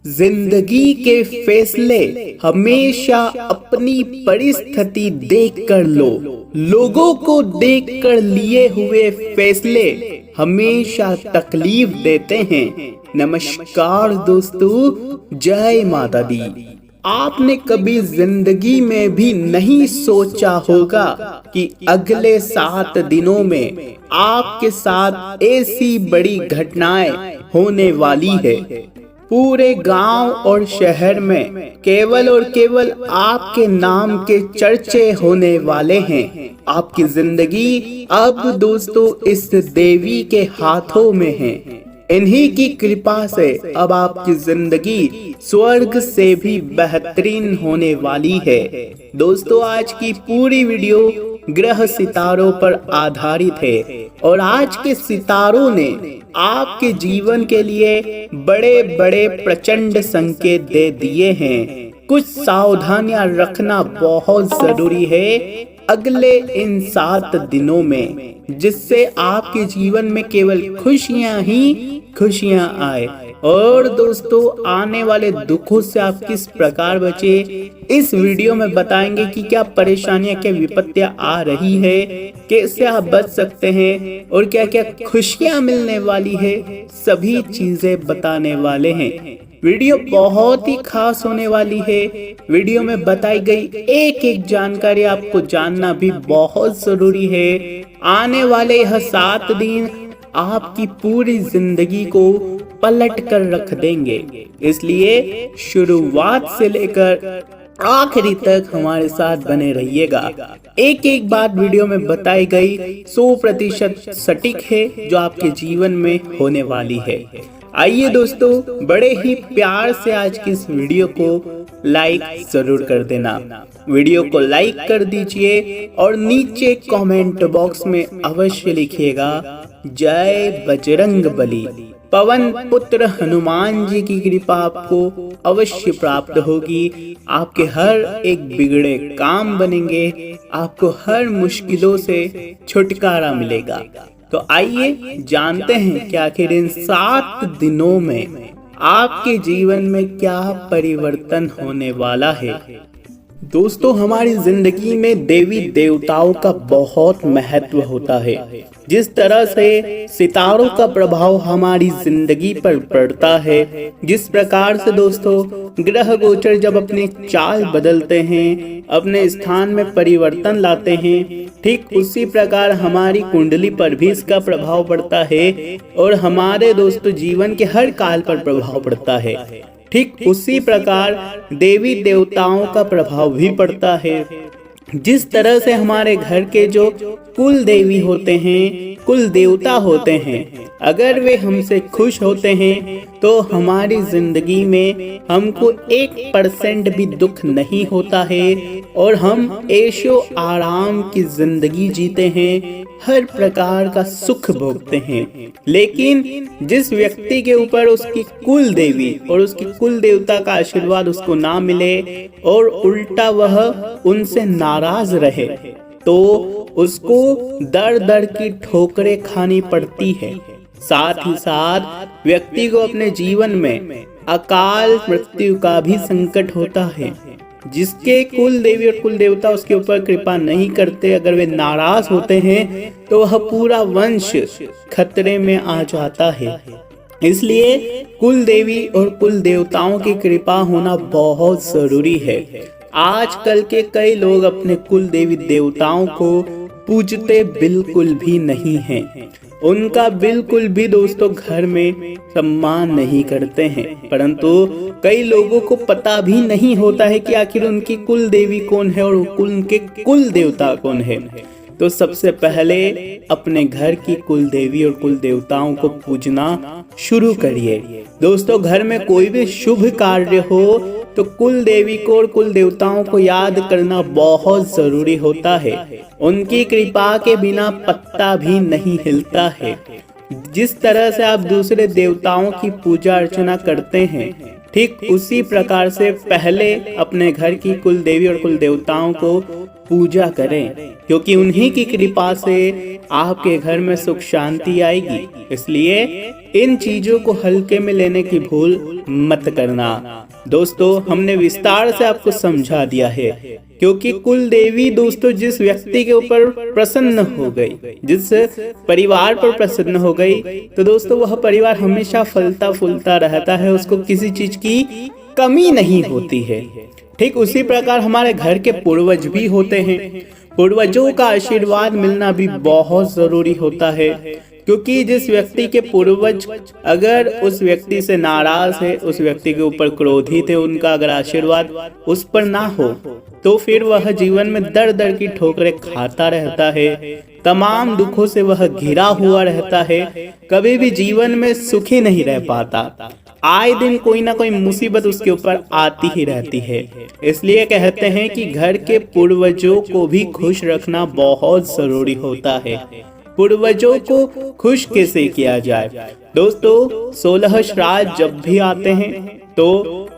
जिंदगी के फैसले हमेशा अपनी परिस्थिति देखकर लो। लोगों को देखकर लिए हुए फैसले हमेशा तकलीफ देते हैं। नमस्कार दोस्तों, जय माता दी। आपने कभी जिंदगी में भी नहीं सोचा होगा कि अगले 7 दिनों में आपके साथ ऐसी बड़ी घटनाएं होने वाली है। पूरे गांव और शहर में केवल और केवल आपके नाम के चर्चे होने वाले हैं। आपकी जिंदगी अब दोस्तों इस देवी के हाथों में है। इन्हीं की कृपा से अब आपकी जिंदगी स्वर्ग से भी बेहतरीन होने वाली है। दोस्तों, आज की पूरी वीडियो ग्रह सितारों पर आधारित है और आज के सितारों ने आपके जीवन के लिए बड़े बड़े प्रचंड संकेत दे दिए हैं। कुछ सावधानियां रखना बहुत जरूरी है अगले इन 7 दिनों में, जिससे आपके जीवन में केवल खुशियां ही खुशियां आए। और दोस्तों, आने वाले दुखों से आप किस प्रकार बचे, इस वीडियो में बताएंगे कि क्या परेशानियां, क्या विपत्तियां आ रही है, कैसे आप बच सकते हैं और क्या क्या खुशियां मिलने वाली है, सभी चीजें बताने वाले हैं। वीडियो बहुत ही खास होने वाली है। वीडियो में बताई गई एक एक जानकारी आपको जानना भी बहुत जरूरी है। आने वाले यह 7 दिन आपकी पूरी जिंदगी को पलट कर रख देंगे, इसलिए शुरुआत से लेकर आखिरी तक हमारे साथ बने रहिएगा। एक एक बात वीडियो में बताई गई 100% सटीक है जो आपके जीवन में होने वाली है। आइए दोस्तों, बड़े ही प्यार से आज की इस वीडियो को लाइक जरूर कर देना। वीडियो को लाइक कर दीजिए और नीचे कमेंट बॉक्स में अवश्य लिखिएगा जय बजरंग बली। पवन पुत्र हनुमान जी की कृपा आपको अवश्य प्राप्त होगी। आपके हर एक बिगड़े काम बनेंगे, आपको हर मुश्किलों से छुटकारा मिलेगा। तो आइए जानते हैं कि आखिर इन 7 दिनों में आपके जीवन में क्या परिवर्तन होने वाला है। दोस्तों, हमारी जिंदगी में देवी देवताओं का बहुत महत्व होता है। जिस तरह से सितारों का प्रभाव हमारी जिंदगी पर पड़ता है, जिस प्रकार से दोस्तों ग्रह गोचर जब अपने चाल बदलते हैं, अपने स्थान में परिवर्तन लाते हैं, ठीक उसी प्रकार हमारी कुंडली पर भी इसका प्रभाव पड़ता है और हमारे दोस्तों जीवन के हर काल पर प्रभाव पड़ता है। ठीक उसी प्रकार देवी देवताओं का प्रभाव भी पड़ता है। जिस तरह से हमारे घर के जो कुल देवी होते हैं, कुल देवता होते हैं, अगर वे हमसे खुश होते हैं तो हमारी जिंदगी में हमको 1% भी दुख नहीं होता है और हम ऐशो आराम की जिंदगी जीते हैं, हर प्रकार का सुख भोगते हैं। लेकिन जिस व्यक्ति के ऊपर उसकी कुल देवी और उसकी कुल देवता का आशीर्वाद उसको ना मिले और उल्टा वह उनसे नाराज रहे, तो उसको दर दर की ठोकरें खानी पड़ती है। साथ ही साथ व्यक्ति को अपने जीवन में अकाल मृत्यु का भी संकट होता है। जिसके कुल देवी और कुल देवता उसके ऊपर कृपा नहीं करते, अगर वे नाराज होते हैं तो वह पूरा वंश खतरे में आ जाता है। इसलिए कुल देवी और कुल देवताओं की कृपा होना बहुत जरूरी है। आजकल के कई लोग अपने कुल देवी देवताओं को पूजते बिल्कुल भी नहीं हैं। उनका बिल्कुल भी दोस्तों घर में सम्मान नहीं करते हैं, परंतु कई लोगों को पता भी नहीं होता है कि आखिर उनकी कुल देवी कौन है और उनके कुल देवता कौन है। तो सबसे पहले अपने घर की कुल देवी और कुल देवताओं को पूजना शुरू करिए। दोस्तों, घर में कोई भी शुभ कार्य हो तो कुल देवी को और कुल देवताओं को याद करना बहुत जरूरी होता है। उनकी कृपा के बिना पत्ता भी नहीं हिलता है। जिस तरह से आप दूसरे देवताओं की पूजा अर्चना करते हैं, ठीक उसी प्रकार से पहले अपने घर की कुल देवी और कुल देवताओं को पूजा करें, क्योंकि उन्हीं की कृपा से आपके घर में सुख शांति आएगी। इसलिए इन चीजों को हल्के में लेने की भूल मत करना। दोस्तों हमने विस्तार से आपको समझा दिया है, क्योंकि कुल देवी दोस्तों जिस व्यक्ति के ऊपर प्रसन्न हो गई, जिस परिवार पर प्रसन्न हो गई, तो दोस्तों वह परिवार हमेशा फलता फूलता रहता है, उसको किसी चीज की कमी नहीं होती है। ठीक उसी प्रकार हमारे घर के पूर्वज भी होते हैं। पूर्वजों का आशीर्वाद मिलना भी बहुत जरूरी होता है, क्योंकि जिस व्यक्ति के पूर्वज अगर उस व्यक्ति से नाराज है, उस व्यक्ति के ऊपर क्रोधित है, उनका अगर आशीर्वाद उस पर ना हो तो फिर वह जीवन में दर दर की ठोकरें खाता रहता है, तमाम दुखों से वह घिरा हुआ रहता है, कभी भी जीवन में सुखी नहीं रह पाता। आए दिन कोई ना कोई मुसीबत उसके ऊपर आती ही रहती है। इसलिए कहते हैं कि घर के पूर्वजों को भी खुश रखना बहुत जरूरी होता है। पूर्वजों को खुश कैसे किया जाए? दोस्तों 16 श्राद्ध जब भी आते हैं तो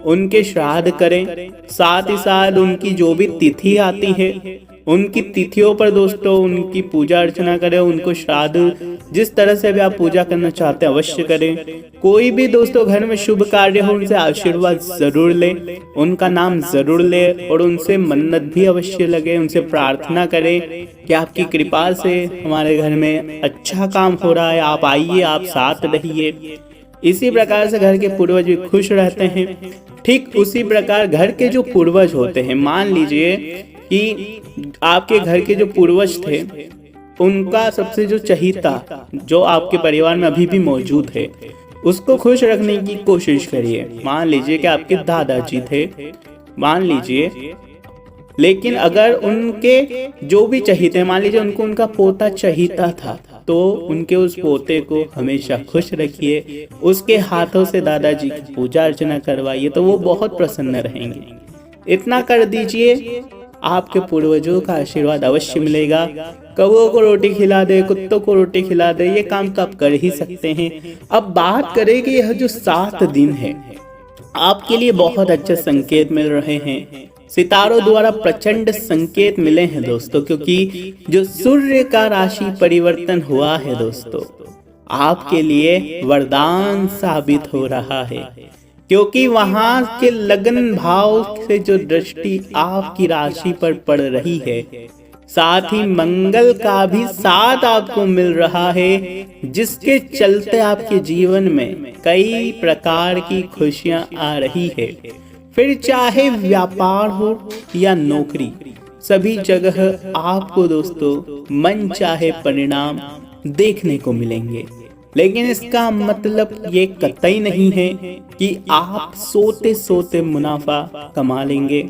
उनके श्राद्ध करें, साथ ही साथ उनकी जो भी तिथि आती है उनकी तिथियों पर दोस्तों उनकी पूजा अर्चना करें, उनको श्राद्ध जिस तरह से भी आप पूजा करना चाहते हैं अवश्य करें। कोई भी दोस्तों घर में शुभ कार्य हो उनसे आशीर्वाद जरूर लें, उनका नाम जरूर लें और उनसे मन्नत भी अवश्य लगे, उनसे प्रार्थना करें कि आपकी कृपा से हमारे घर में अच्छा काम हो रहा है, आप आइए, आप साथ रहिए। इसी प्रकार से घर के पूर्वज भी खुश रहते हैं। ठीक उसी प्रकार घर के जो पूर्वज होते हैं, मान लीजिए कि आपके घर के जो पूर्वज थे उनका सबसे जो चहीता जो आपके परिवार में अभी भी मौजूद है उसको खुश रखने की कोशिश करिए। मान लीजिए कि आपके दादाजी थे, मान लीजिए, लेकिन अगर उनके जो भी चहीते, मान लीजिए उनको उनका पोता चहीता था, तो उनके उस पोते को हमेशा खुश रखिए, उसके हाथों से दादाजी की पूजा अर्चना करवाइए, तो वो बहुत प्रसन्न रहेंगे। इतना कर दीजिए, आपके पूर्वजों का आशीर्वाद अवश्य मिलेगा। कौओं को रोटी खिला दे, कुत्तों को रोटी खिला दे, ये काम तो आप कर ही सकते हैं। अब बात करें कि यह जो 7 दिन है आपके लिए बहुत अच्छे संकेत मिल रहे हैं, सितारों द्वारा प्रचंड संकेत मिले हैं दोस्तों, क्योंकि जो सूर्य का राशि परिवर्तन हुआ है दोस्तों आपके लिए वरदान साबित हो रहा है, क्योंकि वहां के लगन भाव से जो दृष्टि आपकी राशि पर पड़ रही है, साथ ही मंगल का भी साथ आपको मिल रहा है, जिसके चलते आपके जीवन में कई प्रकार की खुशियां आ रही है। फिर चाहे व्यापार हो या नौकरी, सभी जगह आपको दोस्तों मन चाहे परिणाम देखने को मिलेंगे। लेकिन इसका मतलब ये कतई नहीं है कि आप सोते सोते मुनाफा कमा लेंगे।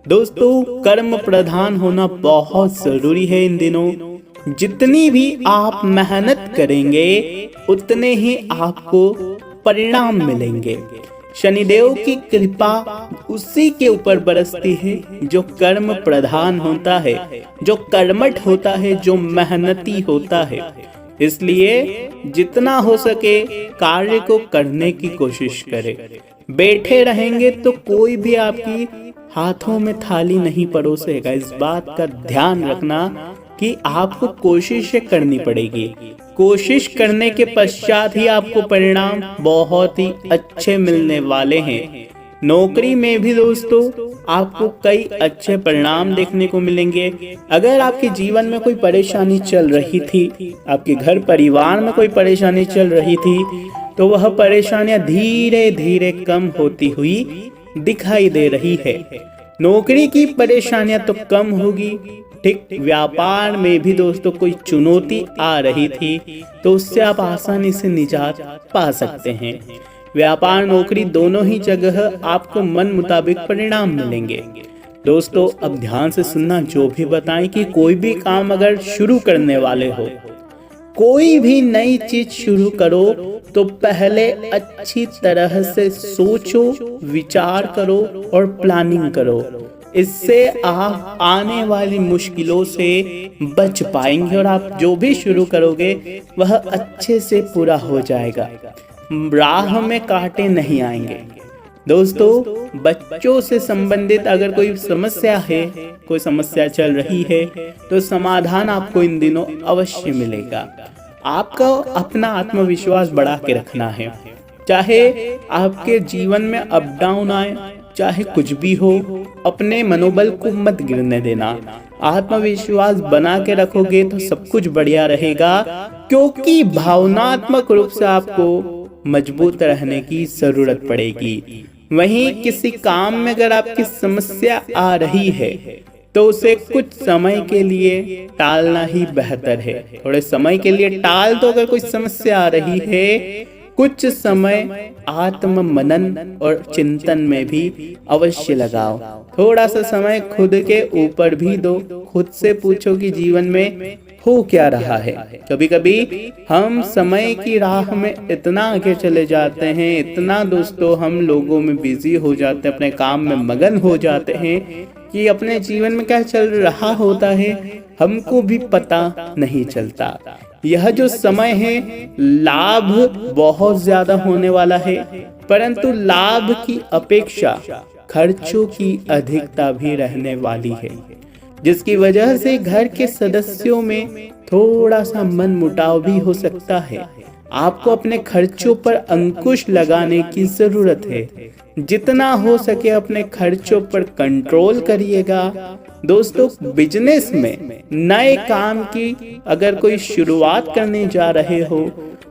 दोस्तों कर्म प्रधान होना बहुत जरूरी है इन दिनों। जितनी भी आप मेहनत करेंगे उतने ही आपको परिणाम मिलेंगे। शनिदेव की कृपा उसी के ऊपर बरसती है जो कर्म प्रधान होता है, जो कर्मठ होता है, जो मेहनती होता है। इसलिए जितना हो सके कार्य को करने की कोशिश करें। बैठे रहेंगे तो कोई भी आपकी हाथों में थाली नहीं परोसेगा। इस बात का ध्यान रखना कि आपको कोशिश करनी पड़ेगी। कोशिश करने के पश्चात ही आपको परिणाम बहुत ही अच्छे मिलने वाले हैं। नौकरी में भी दोस्तों आपको कई अच्छे परिणाम देखने को मिलेंगे। अगर आपके जीवन में कोई परेशानी चल रही थी, आपके घर परिवार में कोई परेशानी चल रही थी, तो वह परेशानियां धीरे धीरे कम होती हुई दिखाई दे रही है। नौकरी की परेशानियां तो कम होगी। ठीक व्यापार में भी दोस्तों कोई चुनौती आ रही थी तो उससे आप आसानी से निजात पा सकते हैं। व्यापार नौकरी दोनों ही जगह आपको मन मुताबिक परिणाम मिलेंगे। दोस्तों अब ध्यान से सुनना, जो भी बताएं कि कोई भी काम अगर शुरू करने वाले हो, कोई भी नई चीज शुरू करो तो पहले अच्छी तरह से सोचो, विचार करो और प्लानिंग करो। इससे आप आने वाली मुश्किलों से बच पाएंगे और आप जो भी शुरू करोगे वह अच्छे से पूरा हो जाएगा। राह में कांटे नहीं आएंगे। दोस्तों बच्चों से संबंधित अगर कोई समस्या है, कोई समस्या चल रही है, तो समाधान आपको इन दिनों अवश्य मिलेगा। आपका अपना आत्मविश्वास बढ़ा के रखना है। चाहे आपके जीवन में अप डाउन आए, चाहे कुछ भी हो, अपने मनोबल को मत गिरने देना। आत्मविश्वास बना के रखोगे तो सब कुछ बढ़िया रहेगा, क्योंकि भावनात्मक रूप से आपको मजबूत रहने की जरूरत पड़ेगी। वहीं किसी काम में अगर आपकी समस्या आ रही है तो उसे कुछ समय के लिए टालना ही बेहतर है। थोड़े समय के लिए टाल दो अगर कोई समस्या आ रही है, कुछ समय आत्म मनन और चिंतन में भी अवश्य लगाओ। थोड़ा सा समय खुद के ऊपर भी दो, खुद से पूछो कि जीवन में हो क्या रहा है। कभी कभी हम समय की राह में इतना आगे चले जाते हैं, इतना दोस्तों हम लोगों में बिजी हो जाते हैं, अपने काम में मगन हो जाते हैं कि अपने जीवन में क्या चल रहा होता है हमको भी पता नहीं चलता। यह जो समय है लाभ बहुत ज्यादा होने वाला है, परंतु लाभ की अपेक्षा खर्चों की अधिकता भी रहने वाली है, जिसकी वजह से घर के सदस्यों में थोड़ा सा मन मुटाव भी हो सकता है। आपको अपने खर्चों पर अंकुश लगाने की जरूरत है। जितना हो सके अपने खर्चों पर कंट्रोल करिएगा। दोस्तों, बिजनेस में नए काम की अगर कोई शुरुआत करने जा रहे हो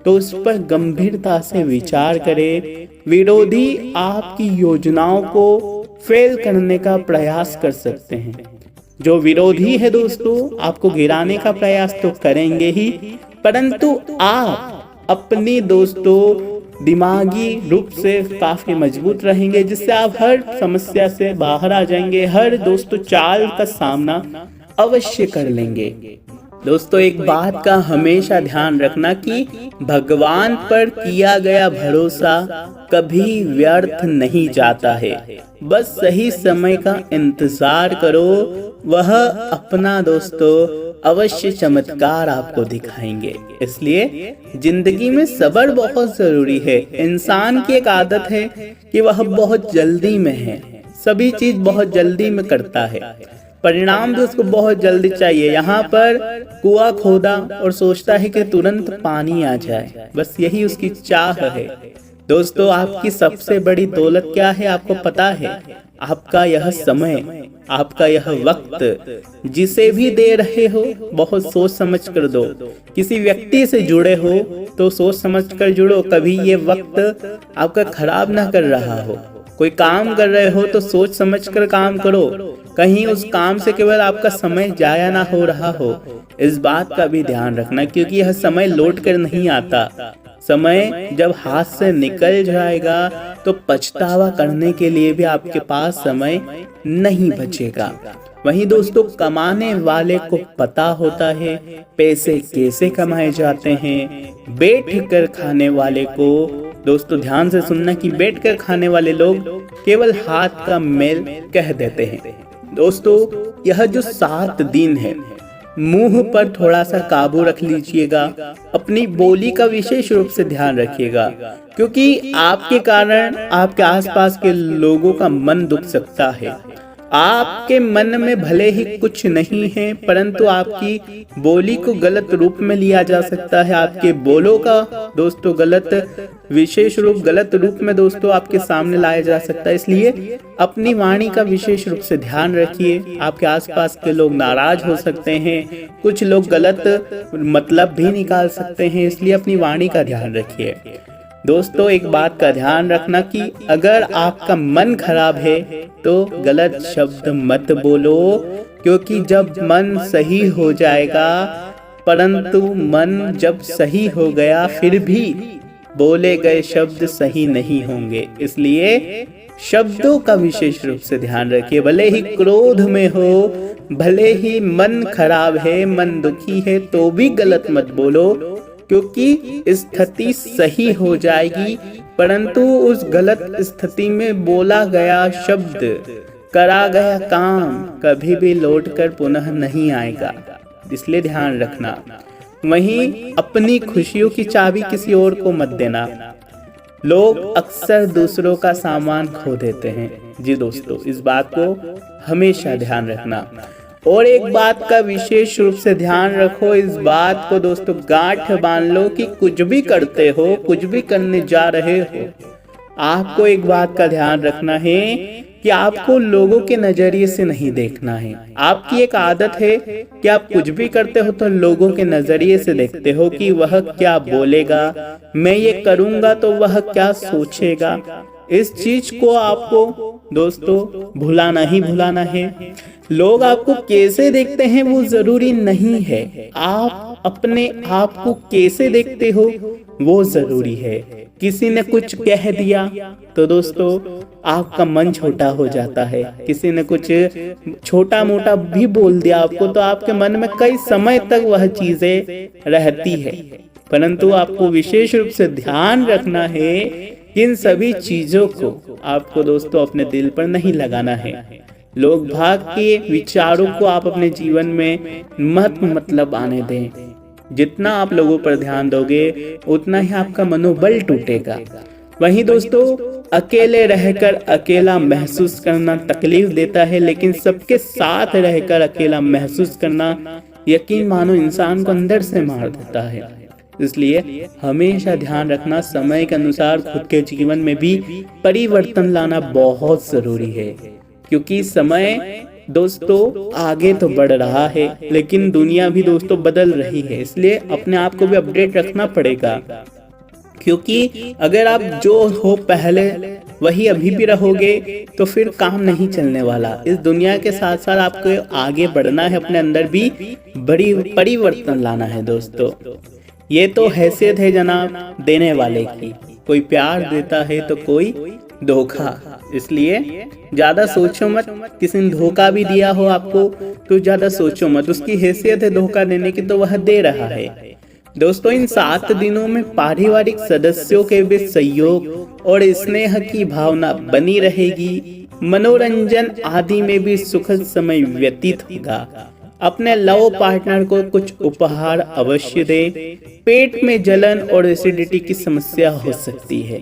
तो उस पर गंभीरता से विचार करें। विरोधी आपकी योजनाओं को फेल करने का प्रयास कर सकते हैं। जो विरोधी है दोस्तों, आपको गिराने का प्रयास तो करेंगे ही, परंतु आप अपनी दोस्तों दिमागी रूप से काफी मजबूत रहेंगे, जिससे आप हर समस्या से बाहर आ जाएंगे। हर दोस्तों चाल का सामना अवश्य कर लेंगे। दोस्तों, एक बात का हमेशा ध्यान रखना कि भगवान पर किया गया भरोसा कभी व्यर्थ नहीं जाता है। बस सही समय का इंतजार करो, वह अपना दोस्तों अवश्य चमत्कार आपको दिखाएंगे। इसलिए जिंदगी में सब्र बहुत जरूरी है। इंसान की एक आदत है कि वह बहुत जल्दी में है, सभी चीज बहुत जल्दी में करता है, परिणाम भी उसको बहुत जल्दी चाहिए। यहाँ पर कुआं खोदा और सोचता है कि तुरंत पानी आ जाए, बस यही उसकी चाह है। दोस्तों, आपकी सबसे बड़ी दौलत क्या है आपको पता है? आपका यह समय, आपका यह वक्त। जिसे भी दे रहे हो बहुत सोच समझ कर दो। किसी व्यक्ति से जुड़े हो तो सोच समझ कर जुड़ो, कभी ये वक्त आपका खराब ना कर रहा हो। कोई काम कर रहे हो तो सोच समझ कर काम करो, कहीं उस काम से केवल आपका समय जाया ना हो रहा हो। इस बात का भी ध्यान रखना, क्योंकि यह समय लौट कर नहीं आता। समय जब हाथ से निकल जाएगा तो पछतावा करने के लिए भी आपके पास समय नहीं बचेगा। वहीं दोस्तों, कमाने वाले को पता होता है पैसे कैसे कमाए जाते हैं। बैठ कर खाने वाले को, दोस्तों ध्यान से सुनना कि बैठ कर खाने वाले लोग केवल हाथ का मेल कह देते हैं। दोस्तों, यह जो 7 दिन है, मुंह पर थोड़ा सा काबू रख लीजिएगा। अपनी बोली का विशेष रूप से ध्यान रखिएगा, क्योंकि आपके कारण आपके आसपास के लोगों का मन दुख सकता है। आपके मन में भले ही कुछ नहीं है, परंतु आपकी बोली को गलत रूप में लिया जा सकता है। आपके बोलों का दोस्तों विशेष रूप गलत रूप में दोस्तों आपके सामने लाया जा सकता है। इसलिए अपनी वाणी का विशेष रूप से ध्यान रखिए। आपके आसपास के लोग नाराज हो सकते हैं, कुछ लोग गलत मतलब भी निकाल सकते हैं, इसलिए अपनी वाणी का ध्यान रखिए। दोस्तों, एक बात का ध्यान रखना कि अगर आपका मन खराब है तो गलत शब्द मत बोलो, क्योंकि जब मन सही हो जाएगा, परंतु मन जब सही हो गया फिर भी बोले गए शब्द सही नहीं होंगे। इसलिए शब्दों का विशेष रूप से ध्यान रखिए। भले ही क्रोध में हो, भले ही मन खराब है, मन दुखी है, तो भी गलत मत बोलो, क्योंकि स्थिति सही हो जाएगी, परंतु उस गलत स्थिति में बोला गया शब्द, करा गया काम कभी भी लौटकर पुनः नहीं आएगा। इसलिए ध्यान रखना। वहीं अपनी खुशियों की चाबी किसी और को मत देना। लोग अक्सर दूसरों का सामान खो देते हैं। जी दोस्तों, इस बात को हमेशा ध्यान रखना। और एक बात का विशेष रूप से ध्यान रखो, इस बात को दोस्तों गांठ बांध लो कि कुछ भी करते हो, कुछ भी करने जा रहे हो, आपको एक बात का ध्यान रखना है कि आपको लोगों के नजरिए से नहीं देखना है। आपकी एक आदत है कि आप कुछ भी करते हो तो लोगों के नजरिए से देखते हो कि वह क्या बोलेगा, मैं ये करूंगा तो वह क्या सोचेगा। इस चीज को आपको दोस्तों भुलाना ही भुलाना है। लोग आपको कैसे देखते हैं वो जरूरी नहीं है, आप अपने आप को कैसे देखते हो वो जरूरी है। किसी ने कुछ कह दिया तो दोस्तों आपका मन छोटा हो जाता है, किसी ने कुछ छोटा मोटा भी बोल दिया आपको तो आपके मन में कई समय तक वह चीजें रहती है। परंतु आपको विशेष रूप से ध्यान रखना है कि इन सभी चीजों को आपको दोस्तों अपने दिल पर नहीं लगाना है। लोग भाग के विचारों को आप अपने जीवन में मत मतलब आने दें। जितना आप लोगों पर ध्यान दोगे उतना ही आपका मनोबल टूटेगा। वहीं दोस्तों अकेले रहकर अकेला महसूस करना तकलीफ देता है, लेकिन सबके साथ रहकर अकेला महसूस करना यकीन मानो इंसान को अंदर से मार देता है। इसलिए हमेशा ध्यान रखना, समय के अनुसार खुद के जीवन में भी परिवर्तन लाना बहुत जरूरी है, क्योंकि समय दोस्तों आगे तो बढ़ रहा है लेकिन दुनिया भी दोस्तों बदल रही है। इसलिए अपने आप को भी अपडेट रखना पड़ेगा, क्योंकि अगर आप जो हो पहले वही अभी भी रहोगे तो फिर काम नहीं चलने वाला। इस दुनिया के साथ साथ आपको आगे बढ़ना है, अपने अंदर भी बड़ी परिवर्तन लाना है दोस्तों। ये तो हैसियत है जनाब देने वाले की, कोई प्यार देता है तो कोई धोखा। इसलिए ज्यादा सोचो मत, किसी ने धोखा भी दिया हो आपको तो ज्यादा सोचो मत, उसकी हैसियत है धोखा देने की तो वह दे रहा है। दोस्तों इन 7 दिनों में पारिवारिक सदस्यों के बीच सहयोग और स्नेह की भावना बनी रहेगी। मनोरंजन आदि में भी सुखद समय व्यतीत होगा। अपने लव पार्टनर को कुछ उपहार अवश्य दे। पेट में जलन और एसिडिटी की समस्या हो सकती है।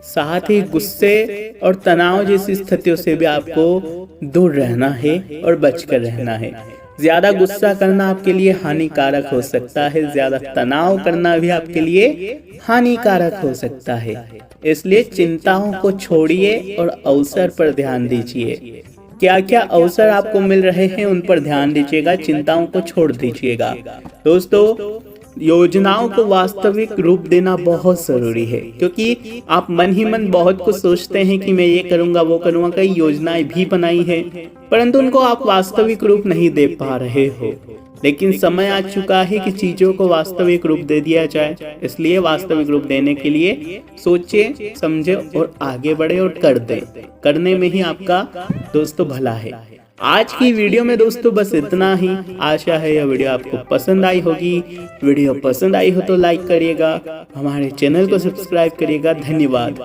साथ ही गुस्से और तनाव जैसी स्थितियों से भी आपको दूर रहना है और बचकर रहना है। ज्यादा गुस्सा करना आपके लिए हानिकारक हो सकता है, ज्यादा तनाव करना भी आपके लिए हानिकारक हो सकता है। इसलिए चिंताओं को छोड़िए और अवसर पर ध्यान दीजिए। क्या क्या अवसर आपको मिल रहे हैं उन पर ध्यान दीजिएगा, चिंताओं को छोड़ दीजिएगा। दोस्तों योजनाओं को वास्तविक रूप देना बहुत जरूरी है, क्योंकि आप मन ही मन बहुत कुछ सोचते हैं कि मैं ये करूंगा वो करूंगा, कई योजनाएं भी बनाई है परंतु उनको आप वास्तविक रूप नहीं दे पा रहे हो। लेकिन समय आ चुका है कि चीजों को वास्तविक रूप दे दिया जाए। इसलिए वास्तविक रूप देने के लिए सोचे समझे और आगे बढ़े और कर दे। करने में ही आपका दोस्तों भला है। आज की वीडियो में दोस्तों बस इतना ही। आशा है यह वीडियो आपको पसंद आई होगी। वीडियो पसंद आई हो तो लाइक करिएगा, हमारे चैनल को सब्सक्राइब करिएगा। धन्यवाद।